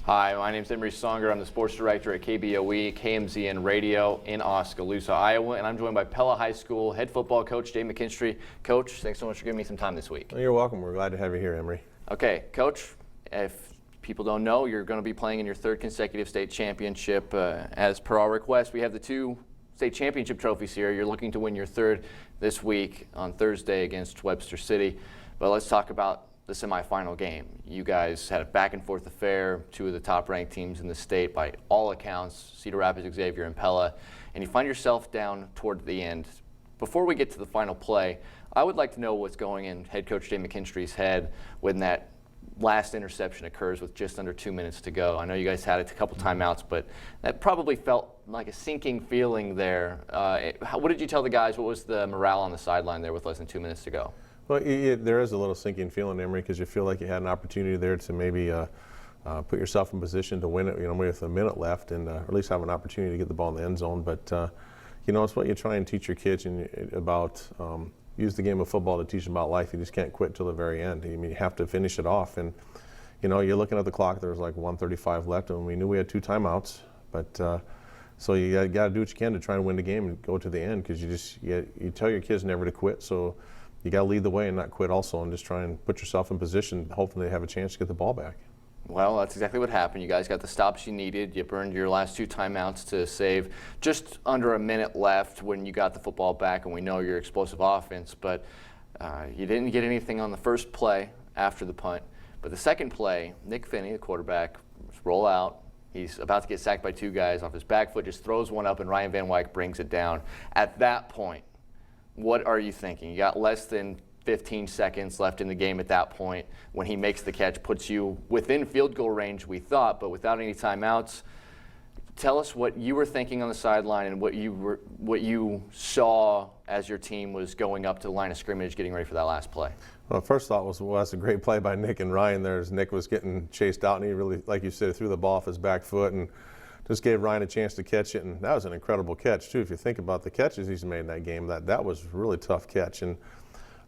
Hi, my name is Emery Songer. I'm the sports director at KBOE, KMZN Radio in Oskaloosa, Iowa, and I'm joined by Pella High School head football coach Jay McKinstrey. Coach, thanks so much for giving me some time this week. Well, you're welcome. We're glad to have you here, Emery. Okay, Coach, if people don't know, you're going to be playing in your third consecutive state championship. As per our request, we have the two state championship trophies here. You're looking to win your third this week on Thursday against Webster City. But let's talk about the semifinal game. You guys had a back and forth affair, two of the top ranked teams in the state by all accounts, Cedar Rapids, Xavier, and Pella, and you find yourself down toward the end. Before we get to the final play, I would like to know what's going in head coach Jay McKinstrey's head when that last interception occurs with just under 2 minutes to go. I know you guys had it a couple timeouts, but that probably felt like a sinking feeling there. What did you tell the guys? What was the morale on the sideline there with less than 2 minutes to go? Well, there is a little sinking feeling, Emery, because you feel like you had an opportunity there to maybe put yourself in position to win it, with a minute left, and or at least have an opportunity to get the ball in the end zone. But it's what you try and teach your kids about. Use the game of football to teach them about life. You just can't quit till the very end. I mean, you have to finish it off. And you're looking at the clock. There was like 1:35 left, and we knew we had 2 timeouts. But so you got to do what you can to try and win the game and go to the end, because you tell your kids never to quit. So you got to lead the way and not quit also, and just try and put yourself in position, hopefully they have a chance to get the ball back. Well, that's exactly what happened. You guys got the stops you needed. You burned your last 2 timeouts to save just under a minute left when you got the football back, and we know your explosive offense, but you didn't get anything on the first play after the punt. But the second play, Nick Finney, the quarterback, roll out. He's about to get sacked by 2 guys off his back foot, just throws one up, and Ryan Van Wyck brings it down. At that point, what are you thinking? You got less than 15 seconds left in the game at that point when he makes the catch, puts you within field goal range, we thought, but without any timeouts. Tell us what you were thinking on the sideline and what you saw as your team was going up to the line of scrimmage, getting ready for that last play. Well, first thought was, well, that's a great play by Nick and Ryan there, as Nick was getting chased out, and he really, like you said, threw the ball off his back foot and just gave Ryan a chance to catch it, and that was an incredible catch too. If you think about the catches he's made in that game, that was a really tough catch. And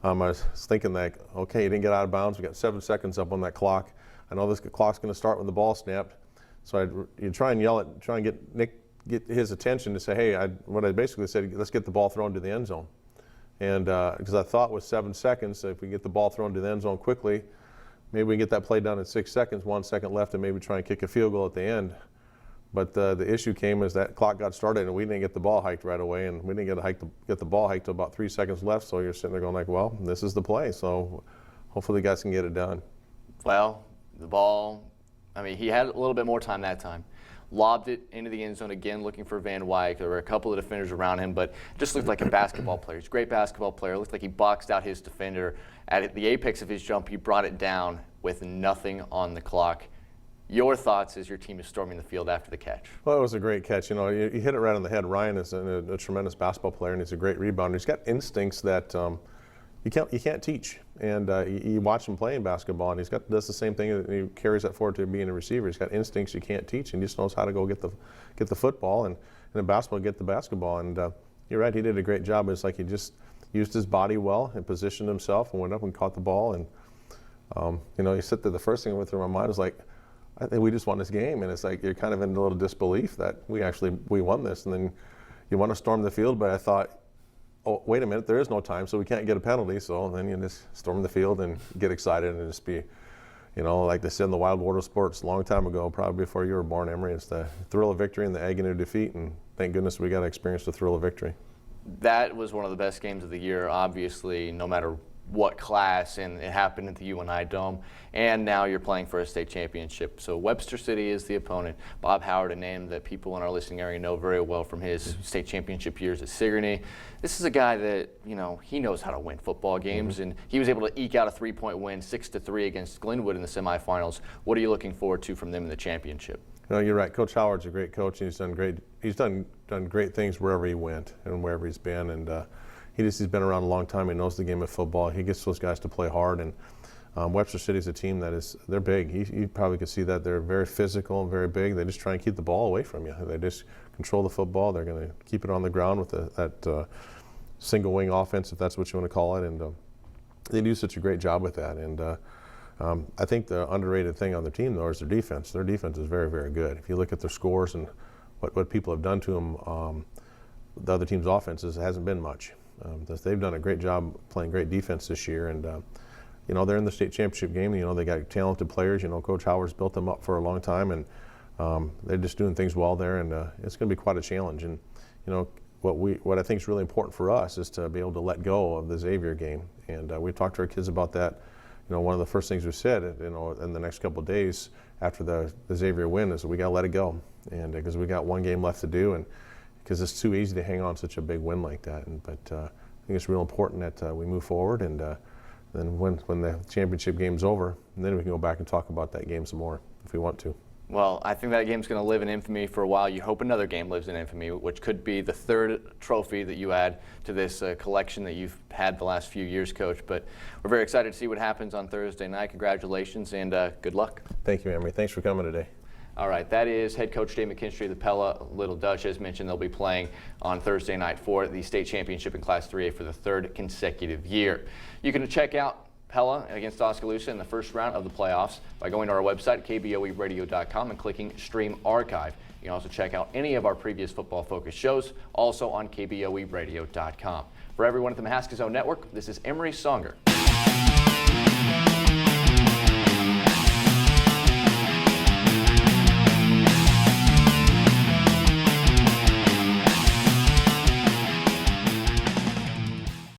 I was thinking that, okay, he didn't get out of bounds. We got 7 seconds up on that clock. I know this clock's going to start when the ball snapped. So you try and yell try and get Nick, get his attention to say, hey, what I basically said, let's get the ball thrown to the end zone. And because I thought with 7 seconds, if we get the ball thrown to the end zone quickly, maybe we can get that play done in 6 seconds, 1 second left, and maybe try and kick a field goal at the end. But the issue came as that clock got started, and we didn't get the ball hiked right away, and we didn't get the ball hiked till about 3 seconds left. So you're sitting there going like, well, this is the play. So hopefully the guys can get it done. Well, the ball, he had a little bit more time that time. Lobbed it into the end zone again, looking for Van Wyck. There were a couple of defenders around him, but it just looked like a basketball player. He's a great basketball player. It looked like he boxed out his defender. At the apex of his jump, he brought it down with nothing on the clock. Your thoughts as your team is storming the field after the catch? Well, it was a great catch. You hit it right on the head. Ryan is a tremendous basketball player, and he's a great rebounder. He's got instincts that you can't teach. And you watch him playing basketball, and does the same thing. And he carries that forward to being a receiver. He's got instincts you can't teach, and he just knows how to go get the football, and in basketball get the basketball. And you're right, he did a great job. It's like he just used his body well and positioned himself and went up and caught the ball. And you sit there. The first thing that went through my mind was like, I think we just won this game, and it's like you're kind of in a little disbelief that we won this, and then you want to storm the field. But I thought, oh, wait a minute, there is no time, so we can't get a penalty. So then you just storm the field and get excited and just be, like they said in the wild world of sports a long time ago, probably before you were born, Emery, it's the thrill of victory and the agony of defeat, and thank goodness we got to experience the thrill of victory. That was one of the best games of the year, obviously, no matter what class, and it happened at the UNI Dome, and now you're playing for a state championship. So Webster City is the opponent. Bob Howard, a name that people in our listening area know very well from his state championship years at Sigourney. This is a guy that, he knows how to win football games, and he was able to eke out a 3-point win, 6-3 against Glenwood in the semifinals. What are you looking forward to from them in the championship? You're right. Coach Howard's a great coach, and he's done great. He's done great things wherever he went and wherever he's been, and he's been around a long time. He knows the game of football. He gets those guys to play hard, and Webster City is a team they're big. You probably could see that they're very physical and very big. They just try and keep the ball away from you. They just control the football. They're going to keep it on the ground with that single wing offense, if that's what you want to call it, and they do such a great job with that. And I think the underrated thing on their team, though, is their defense. Their defense is very, very good. If you look at their scores and what people have done to them, the other team's offenses, it hasn't been much. They've done a great job playing great defense this year, and you know, they're in the state championship game. You know, they got talented players. You know, Coach Howard's built them up for a long time, and they're just doing things well there, and it's going to be quite a challenge. And you know, what I think is really important for us is to be able to let go of the Xavier game, and we've talked to our kids about that. You know, one of the first things we said, you know, in the next couple of days after the Xavier win is that we got to let it go, and because we got one game left to do, and because it's too easy to hang on to such a big win like that. But I think it's real important that we move forward, and then when the championship game's over, then we can go back and talk about that game some more if we want to. Well, I think that game's going to live in infamy for a while. You hope another game lives in infamy, which could be the third trophy that you add to this collection that you've had the last few years, Coach. But we're very excited to see what happens on Thursday night. Congratulations and good luck. Thank you, Emery. Thanks for coming today. All right, that is head coach Dave McKinstrey of the Pella Little Dutch. As mentioned, they'll be playing on Thursday night for the state championship in Class 3A for the third consecutive year. You can check out Pella against Oskaloosa in the first round of the playoffs by going to our website, kboeradio.com, and clicking Stream Archive. You can also check out any of our previous football-focused shows, also on kboeradio.com. For everyone at the Mahaska Zone Network, this is Emery Songer.